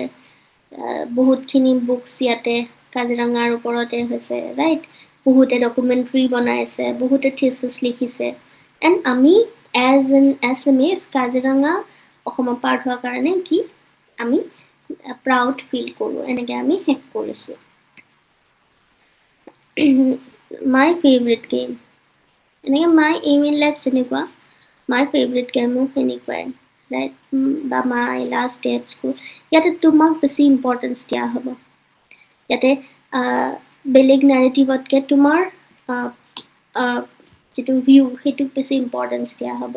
বহুতখিনি বুকছ ইয়াতে কাজিৰঙাৰ ওপৰতে হৈছে, ৰাইট? বহুতে ডকুমেণ্টৰী বনাইছে, বহুতে থিচিছ লিখিছে, এণ্ড আমি এজ এন এছএমইজ কাজিৰঙা অসমৰ পাৰ্ট হোৱাৰ কাৰণে কি আমি প্ৰাউড ফিল কৰোঁ, এনেকৈ আমি শেষ কৰিছোঁ। মাই ফেভৰেট গেম, এনেকৈ মাই এইম ইন লাইফ যেনেকুৱা, মাই ফেভৰেট গেমো সেনেকুৱাই, ৰাইট? বা মাই লাষ্ট ডে এট স্কুল, ইয়াতে তোমাক বেছি ইম্পৰ্টেঞ্চ দিয়া হ'ব। ইয়াতে বেলেগ নেৰেটিভতকৈ তোমাৰ যিটো ভিউ সেইটোক বেছি ইম্পৰ্টেঞ্চ দিয়া হ'ব।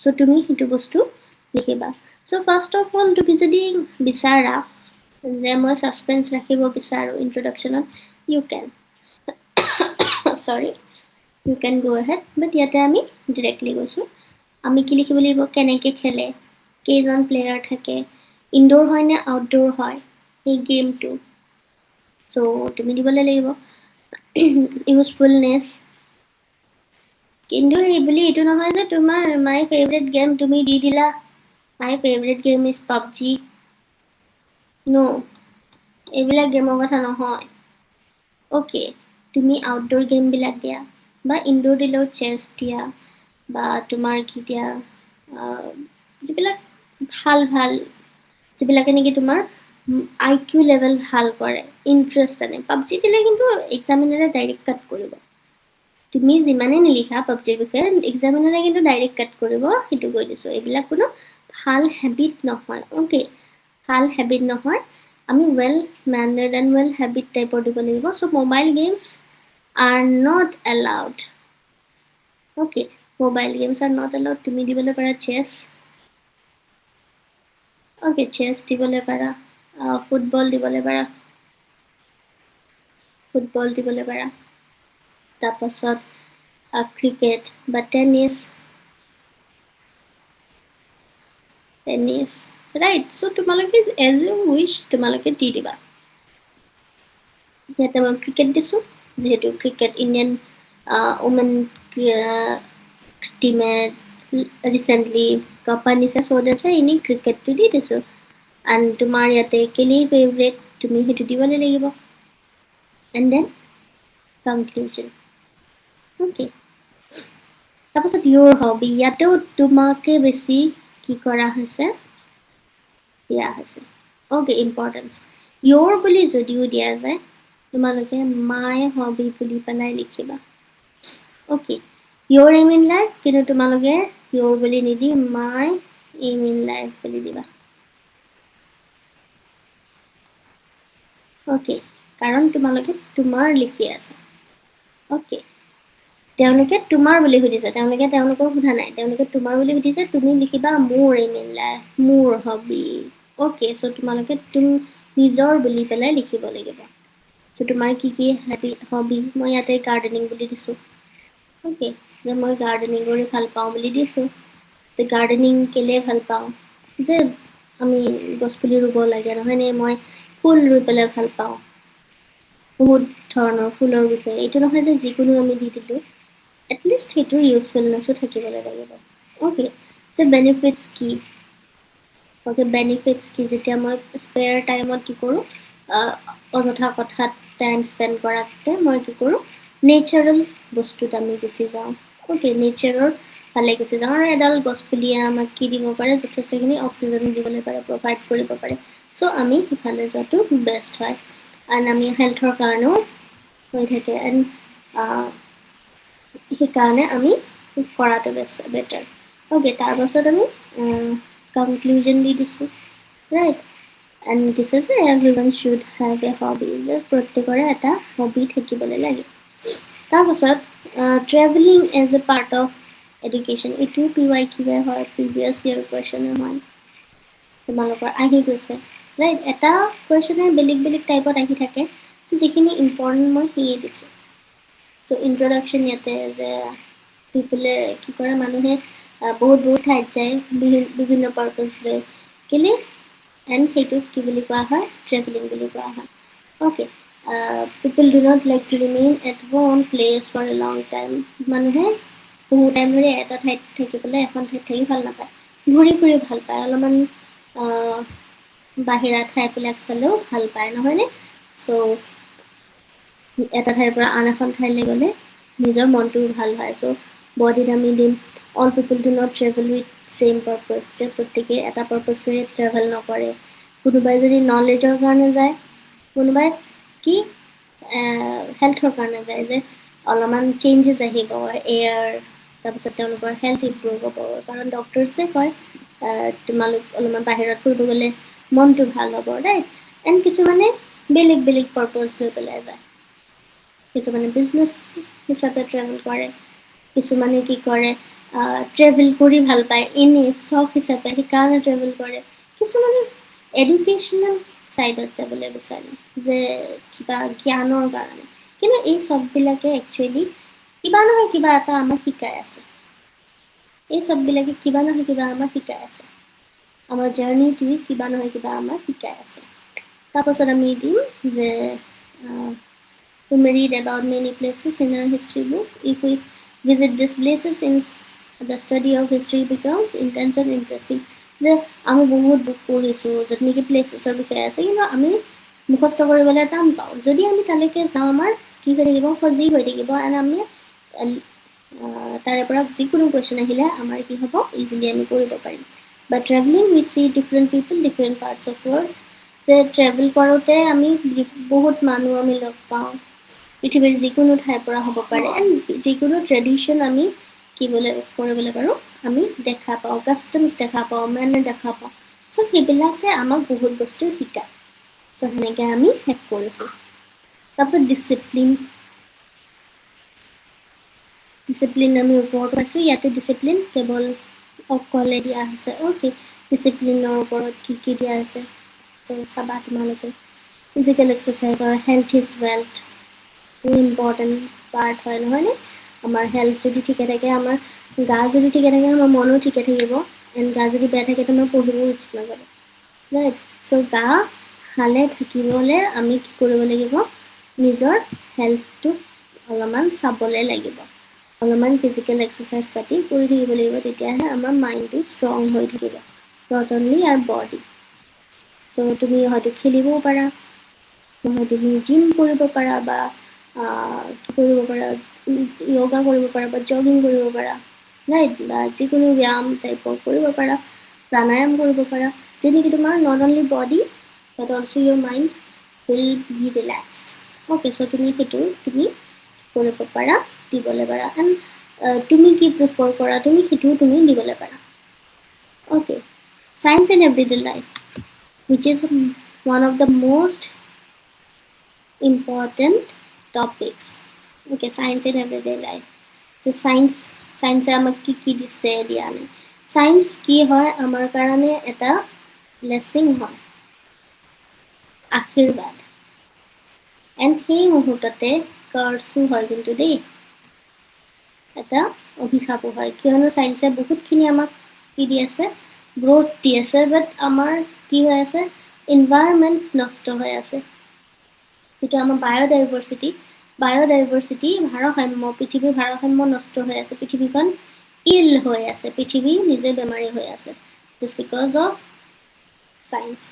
চ' তুমি সেইটো বস্তু লিখিবা। চ' ফাৰ্ষ্ট অফ অল তুমি যদি বিচাৰা যে মই ছাছপেন্স ৰাখিব বিচাৰোঁ ইন্ট্ৰডাকশ্যনত, ইউ কেন ইউ কেন গো এহেড, বাট ইয়াতে আমি ডিৰেক্টলি গৈছোঁ। আমি কি লিখিব লাগিব, কেনেকৈ খেলে, কেইজন প্লেয়াৰ থাকে, ইনডোৰ হয় নে আউটডোৰ হয় সেই গেমটো, চ' তুমি দিবলৈ লাগিব। ইউজফুলনেছ, কিন্তু এইবুলি এইটো নহয় যে তোমাৰ মাই ফেভৰেট গেম তুমি দি দিলা my favourite game is PUBG, ন', এইবিলাক গেমৰ কথা নহয়। অ'কে, তুমি আউটডোৰ গেমবিলাক দিয়া, বা ইনডোৰ দিলেও চেছ দিয়া, বা তোমাৰ কি দিয়া, যিবিলাক ভাল যিবিলাকে নেকি তোমাৰ IQ লেভেল ভাল কৰে, ইণ্টাৰেষ্ট আনে। পাবজি দিলে কিন্তু এক্সামিনাৰে ডাইৰেক্ট কাট কৰিব, তুমি যিমানেই নিলিখা পাবজিৰ বিষয়ে, এক্সামিনাৰে কিন্তু ডাইৰেক্ট কাট কৰিব, সেইটো কৈ দিছোঁ। এইবিলাক কোনো ভাল হেবিট নহয়, অ'কে, ভাল হেবিট নহয়। আমি well mannered and well habit টাইপৰ দিব লাগিব। So' mobile games are not allowed, okay, mobile games are not allowed. তুমি দিবলৈ পাৰা চেছ, অ'কে, চেছ দিবলৈ পাৰা, ফুটবল দিবলৈ পাৰা, তাৰপাছত ক্ৰিকেট বা টেনিছ, ৰাইট সো তোমালোকে এজ ইউ উইশ তোমালোকে দি দিবা ইয়াতে মই ক্ৰিকেট দিছোঁ যেহেতু ক্ৰিকেট ইণ্ডিয়ান ওমেন টিমে ৰিচেণ্টলি কাপ আনিছে চ' দেটছ ৱাই এনেই ক্ৰিকেটটো দি দিছোঁ এণ্ড তোমাৰ ইয়াতে কেলেই ফেভৰেট তুমি সেইটো দিবলৈ লাগিব এণ্ড দেন কনক্লুজন অ'কে তাৰপাছত ইয়'ৰ হবি ইয়াতেও তোমাকে বেছি কি কৰা হৈছে দিয়া হৈছে অ'কে ইম্পৰ্টেঞ্চ ইয়'ৰ বুলি যদিও দিয়া যায় তোমালোকে মাই হবি বুলি পেলাই লিখিবা okay your aim in life কিন্তু তোমালোকে ইয়'ৰ বুলি নিদি মাই এইম ইন লাইফ বুলি দিবা অ'কে কাৰণ তোমালোকে তোমাৰ লিখি আছা অ'কে তেওঁলোকে তোমাৰ বুলি সুধিছে তেওঁলোকক সোধা নাই তেওঁলোকে তোমাৰ বুলি সুধিছে তুমি লিখিবা মোৰ এইম ইন লাইফ মোৰ হবি অ'কে চ' তোমালোকে নিজৰ বুলি পেলাই লিখিব লাগিব চ' তোমাৰ কি হবি মই ইয়াতে গাৰ্ডেনিং বুলি দিছোঁ অ'কে যে মই গাৰ্ডেনিং কৰি ভাল পাওঁ বুলি দিছোঁ যে গাৰ্ডেনিং কেলে ভাল পাওঁ যে আমি গছপুলি ৰুব লাগে নহয়নে মই ফুল ৰুই পেলাই ভাল পাওঁ বহুত ধৰণৰ ফুলৰ বিষয়ে এইটো নহয় যে যিকোনো আমি দি দিলোঁ এটলিষ্ট সেইটোৰ ইউজফুলনেছো থাকিবলৈ লাগিব অ'কে যে বেনিফিটছ কি অ'কে বেনিফিটছ কি যেতিয়া মই স্পেয়াৰ টাইমত কি কৰোঁ অযথা কথাত টাইম স্পেণ্ড কৰাতকৈ মই কি কৰোঁ নেচাৰেল বস্তুত আমি গুচি যাওঁ অ'কে নেচাৰৰ ফালে গুচি যাওঁ আৰু এডাল গছপুলিয়ে আমাক কি দিব পাৰে যথেষ্টখিনি অক্সিজেন দিবলৈ পাৰে প্ৰভাইড কৰিব পাৰে চ' আমি সিফালে যোৱাটো বেষ্ট হয় এণ্ড আমি হেল্থৰ কাৰণেও হৈ থাকে এণ্ড সেইকাৰণে আমি কৰাটো বেটাৰ অ'কে তাৰপাছত আমি কনক্লুজন দি দিছোঁ ৰাইট এণ্ড দিছে যে everyone should have a hobby যে প্ৰত্যেকৰে এটা হবি থাকিবলৈ লাগে তাৰপাছত travelling as a part of education এইটো PYQ হয় প্ৰিভিয়াছ ইয়েৰ কুৱেশ্যনে হয় তোমালোকৰ আহি গৈছে ৰাইট এটা কুৱেশ্যনে বেলেগ টাইপত আহি থাকে চ' যিখিনি ইম্পৰ্টেণ্ট মই সেয়ে দিছোঁ চ' ইন্ট্ৰডাকশ্যন ইয়াতে যে পিপলে কি কৰে মানুহে বহুত ঠাইত যায় বিভিন্ন পাৰ্পজ লৈ কেলে এণ্ড সেইটোক কি বুলি কোৱা হয় ট্ৰেভেলিং বুলি কোৱা হয় okay people do not like to remain at one place for a long time মানুহে বহু টাইম ধৰি এটা ঠাইত থাকি পেলাই এখন ঠাইত থাকি ভাল নাপায় ঘূৰি ফুৰি ভাল পায় অলপমান বাহিৰা ঠাইবিলাক চালেও ভাল পায় নহয়নে চ' এটা ঠাইৰ পৰা আন এখন ঠাইলৈ গ'লে নিজৰ মনটোও ভাল হয় চ' বডিত আমি দিম all people do not travel with same purpose যে প্ৰত্যেকে এটা পাৰ্পজ লৈ ট্ৰেভেল নকৰে কোনোবাই যদি নলেজৰ কাৰণে যায় কোনোবাই কি হেল্থৰ কাৰণে যায় যে অলপমান চেঞ্জেছ আহিব এয়াৰ তাৰপিছত তেওঁলোকৰ হেল্থ ইম্প্ৰুভ হ'ব কাৰণ ডক্টৰছে কয় তোমালোক অলপমান বাহিৰত ফুৰিব গ'লে মনটো ভাল হ'ব ৰাইট এণ্ড কিছুমানে বেলেগ পাৰ্পজ লৈ পেলাই যায় কিছুমানে বিজনেছ হিচাপে ট্ৰেভেল কৰে কিছুমানে কি কৰে ট্ৰেভেল কৰি ভাল পায় এনেই চখ হিচাপে সেইকাৰণে ট্ৰেভেল কৰে কিছুমানে এডুকেশ্যনেল ছাইডত যাবলৈ বিচাৰে যে কিবা জ্ঞানৰ কাৰণে কিন্তু এই চববিলাকে একচুৱেলি কিবা নহয় কিবা এটা আমাক শিকাই আছে এই চববিলাকে কিবা নহয় কিবা আমাক শিকাই আছে আমাৰ জাৰ্ণিটোৱে কিবা নহয় কিবা আমাক শিকাই আছে তাৰপাছত আমি দিম যে we may read about many places in our history books. If we visit these places, since the study of history becomes intense and interesting. যে আমি বহুত বুক পঢ়িছোঁ য'ত নেকি প্লেচেছৰ বিষয়ে আছে কিন্তু আমি মুখস্থ কৰিবলৈ টান পাওঁ যদি আমি তালৈকে যাওঁ আমাৰ কি হৈ থাকিব সজীৱ হৈ থাকিব এণ্ড আমি তাৰে পৰা যিকোনো কুৱেশ্যন আহিলে আমাৰ কি হ'ব ইজিলি আমি কৰিব পাৰিম but travelling we see different people different parts of world যে ট্ৰেভেল কৰোঁতে আমি বহুত মানুহ আমি লগ পাওঁ পৃথিৱীৰ যিকোনো ঠাইৰ পৰা হ'ব পাৰে এণ্ড যিকোনো ট্ৰেডিশ্যন আমি কৰিবলৈ পাৰোঁ আমি দেখা পাওঁ কাষ্টমছ দেখা পাওঁ মেনাৰ দেখা পাওঁ চ' সেইবিলাকে আমাক বহুত বস্তু শিকায় চ' সেনেকৈ আমি শেষ কৰিছোঁ তাৰপিছত ডিচিপ্লিন আমি ওপৰত পাইছোঁ ইয়াতে ডিচিপ্লিন কেৱল অকলে দিয়া হৈছে অ'কে ডিচিপ্লিনৰ ওপৰত কি দিয়া আছে ত' চাবা তোমালোকে ফিজিকেল এক্সাৰচাইজৰ health is wealth important part হয় নহয়নে আমাৰ হেল্থ যদি ঠিকে থাকে আমাৰ গা যদি ঠিকে থাকে আমাৰ মনো ঠিকে থাকিব এণ্ড গা যদি বেয়া থাকে তোমাৰ পঢ়িবও ইচ্ছা নাযাব ৰাইট সো গা ভালে থাকিবলৈ আমি কি কৰিব লাগিব নিজৰ হেল্থটো অলপমান চাবলৈ লাগিব অলপমান ফিজিকেল এক্সাৰসাইজ পাতি কৰি থাকিব লাগিব তেতিয়াহে আমাৰ মাইণ্ডটো ষ্ট্ৰং হৈ থাকিব not only R body so তুমি হয়তো খেলিবও পাৰা নহয় তুমি জিম কৰিব পাৰা বা কি কৰিব পাৰা য়োগা কৰিব পাৰা বা জগিং কৰিব পাৰা ৰাইট বা যিকোনো ব্যায়াম টাইপৰ কৰিব পাৰা প্ৰাণায়াম কৰিব পাৰা যেনেকি তোমাৰ not only body but also' your mind will be relaxed okay so' তুমি সেইটো তুমি কৰিব পাৰা দিবলৈ পাৰা এণ্ড তুমি কি প্ৰিফাৰ কৰা তুমি সেইটোও তুমি দিবলৈ পাৰা okay science in everyday life which is one of the most important topics okay science in everyday life so science আমাক কি দিছে দিয়া নাই science কি হয় আমাৰ কাৰণে এটা blessing হয় আশীৰ্বাদ and সেই মুহূৰ্ততে কাৰ্সো হয় কিন্তু দেই এটা অভিশাপো হয় কিয়নো সায়েন্সে বহুতখিনি আমাক কি দি আছে গ্ৰোথ দি আছে বাট আমাৰ কি হৈ আছে এনভায়ৰনমেন্ট নষ্ট হৈ আছে যেটো আমাৰ বায়োডাইভাৰ্সিটি ভাৰসাম্য পৃথিৱীৰ ভাৰসাম্য নষ্ট হৈ আছে পৃথিৱীখন ইল হৈ আছে পৃথিৱী নিজে বেমাৰী হৈ আছে just because of science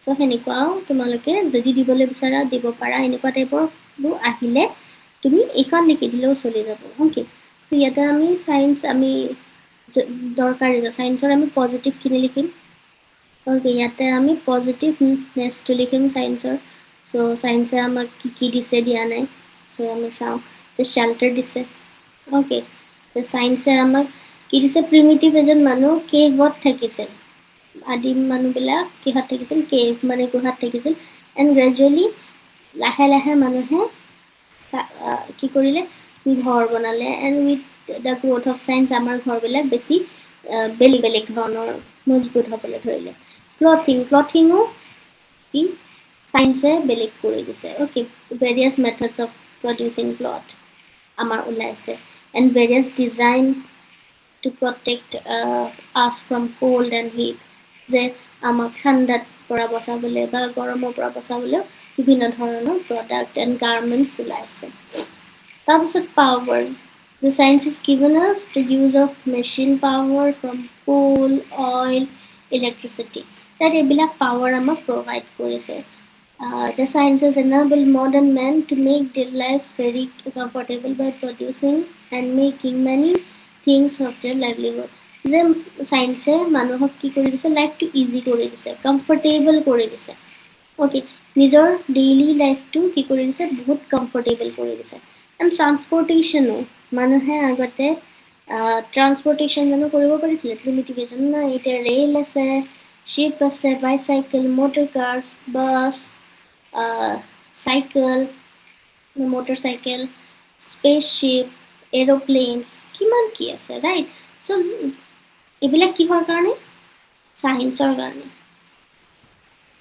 so হেনেকুৱাও তোমালোকে যদি দিবলৈ বিচাৰা দিব পাৰা এনেকুৱা টাইপৰ আহিলে তুমি এইখন লিখি দিলেও চলি যাব ওকে সো ইয়াতে আমি সায়েন্স আমি দৰকাৰী যে সায়েন্সৰ আমি পজিটিভ কিনি লিখিম ওকে ইয়াতে আমি পজিটিভনেছটো লিখিম সায়েন্সৰ সো সায়েন্সে আমাক কি দিছে দিয়া নাই সো আমি চাওঁ যে শেল্টাৰ দিছে ওকে তো সায়েন্সে আমাক কি দিছে প্ৰিমিটিভ এজন মানুহ কেভত থাকিছিল আদিম মানুহবিলাক কিহত থাকিছিল কেভ মানে গুহাত থাকিছিল এণ্ড গ্ৰেজুৱেলি লাহে লাহে মানুহে কি কৰিলে ঘৰ বনালে and with the growth of science আমাৰ ঘৰবিলাক বেছি বেলেগ বেলেগ ধৰণৰ মজবুত হ'বলৈ ধৰিলে ক্লথিঙো কি সায়েন্সে বেলেগ কৰি দিছে okay various methods of producing cloth আমাৰ ওলাইছে and various design to protect us from cold and heat যে আমাক ঠাণ্ডাত পৰা বচাবলৈ বা গৰমৰ পৰা বচাবলৈ বিভিন্ন ধৰণৰ প্ৰডাক্ট এণ্ড গাৰ্মেণ্টছ ওলাইছে তাৰপিছত power the science has given us the use of machine power from coal oil electricity that এইবিলাক power আমাক provide কৰিছে the science has enabled modern men to make their lives very comfortable by producing and making many things of their livelihood যে সায়েন্সে মানুহক কি কৰি দিছে লাইফটো ইজি কৰি দিছে কমফৰ্টেবল কৰি দিছে ওকে নিজৰ ডেইলি লাইফটো কি কৰি দিছে বহুত কমফৰ্টেবল কৰি দিছে এণ্ড ট্ৰান্সপৰ্টেশ্যনো মানুহে আগতে ট্ৰান্সপৰ্টেশ্যন জানো কৰিব পাৰিছিলে প্ৰিমিটিভ এজন না এতিয়া ৰেল আছে শিপ আছে bicycle motor curse bus cycle motorcycle, spaceship, aeroplanes, কিমান কি আছে ৰাইট সো এইবিলাক কিহৰ কাৰণে সায়েন্সৰ কাৰণে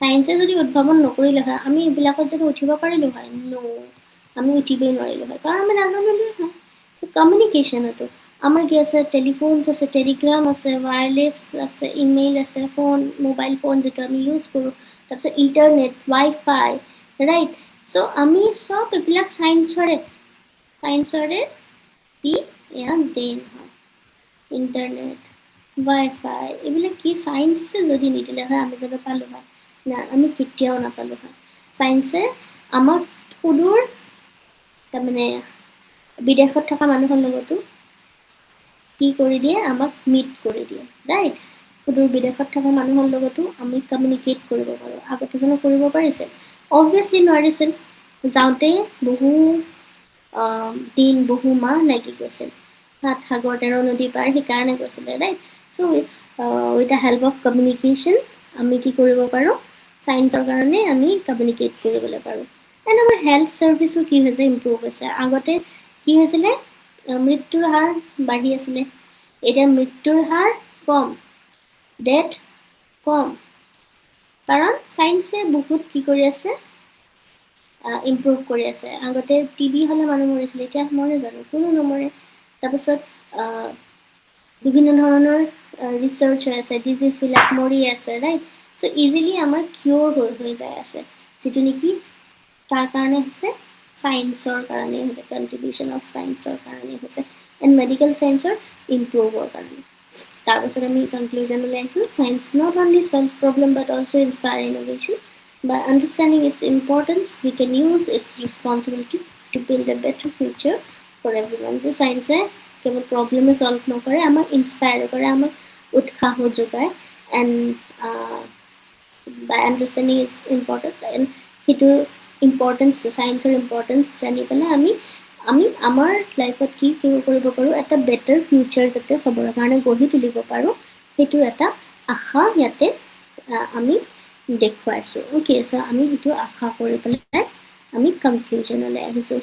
সায়েন্সে যদি উদ্ভাৱন নকৰিলে হয় আমি এইবিলাকত যদি উঠিব পাৰিলো হয় নো আমি উঠিবই নোৱাৰিলো হয় কাৰণ আমি নাজানিলো হয় কমিউনিকেশ্যনটো আমাৰ কি আছে টেলিফোনছ আছে টেলিগ্ৰাম আছে ওয়্যাৰলেছ আছে ইমেইল আছে ফোন মোবাইল ফোন যেটো আমি ইউজ কৰোঁ তাৰপিছত ইণ্টাৰনেট ৱাইফাই ৰাইট সো আমি সব এইবিলাক সায়েন্সৰে কি এয়া দেন হয় ইণ্টাৰনেট ৱাইফাই এইবিলাক কি সায়েন্সে যদি নিদিলে হয় আমি যাব পালো হয় না আমি কেতিয়াও নাপালো হয় সায়েন্সে আমাক সুদূৰ তাৰমানে বিদেশত থকা মানুহৰ লগতো কি কৰি দিয়ে আমাক মিট কৰি দিয়ে ৰাইট সুদূৰ বিদেশত থকা মানুহৰ লগতো আমি কমিউনিকেট কৰিব পাৰোঁ আগতে জানো কৰিব পাৰিছে অবভিয়াছলি নোৱাৰিছিল যাওঁতে বহু দিন বহু মাহ লাগি গৈছিল সাত সাগৰ তেৰ নদী পাৰ সেইকাৰণে গৈছিলে right so' with the help of communication আমি কি কৰিব পাৰোঁ সায়েন্সৰ কাৰণে আমি কমিউনিকেট কৰিবলৈ পাৰোঁ এণ্ড আমাৰ হেল্থ ছাৰ্ভিচো কি হৈছে ইম্প্ৰুভ হৈছে আগতে কি হৈছিলে মৃত্যুৰ হাৰ বাঢ়ি আছিলে এতিয়া মৃত্যুৰ হাৰ কম ডেথ কম কাৰণ সায়েন্সে বহুত কি কৰি আছে ইম্প্ৰুভ কৰি আছে আগতে টিবি হ'লে মানুহ মৰিছিলে এতিয়া মৰে জানো কোনো নমৰে তাৰপিছত বিভিন্ন ধৰণৰ ৰিচাৰ্চ হৈ আছে ডিজিজবিলাক মৰি আছে ৰাইট সো ইজিলি আমাৰ কিউৰ হৈ যায় আছে যেটো নেকি কাৰ কাৰণে হৈছে সায়েন্সৰ কাৰণে হৈছে কন্ট্ৰিবিউশন অফ সায়েন্সৰ কাৰণে হৈছে এন্ড মেডিকেল সায়েন্সৰ ইমপ্ৰুভৰ কাৰণে তাৰপিছত আমি কনক্লুজন ওলাইছো science not only solves problem but also inspire innovation by understanding its importance we can use its responsibility to build a better future for everyone যে সায়েন্সে কেৱল প্ৰব্লেমে সলভ নকৰে আমাক ইনস্পায়াৰ কৰে আমাক উৎসাহ যোগায় and by understanding its importance and সেইটো ইম্পৰ্টেন্স টু সায়েন্সৰ ইম্পৰ্টেন্স জানি পেলাই আমি আমাৰ লাইফত কি কৰিব পাৰো এটা বেটাৰ ফিউচাৰ যাতে সবৰ কাৰণে গঢ়ি তুলিব পাৰো সেইটো এটা আশা ইয়াতে আমি দেখুৱাইছো ওকে সো আমি সেইটো আশা কৰি পেলাই আমি কনক্লুজনলৈ আহিছো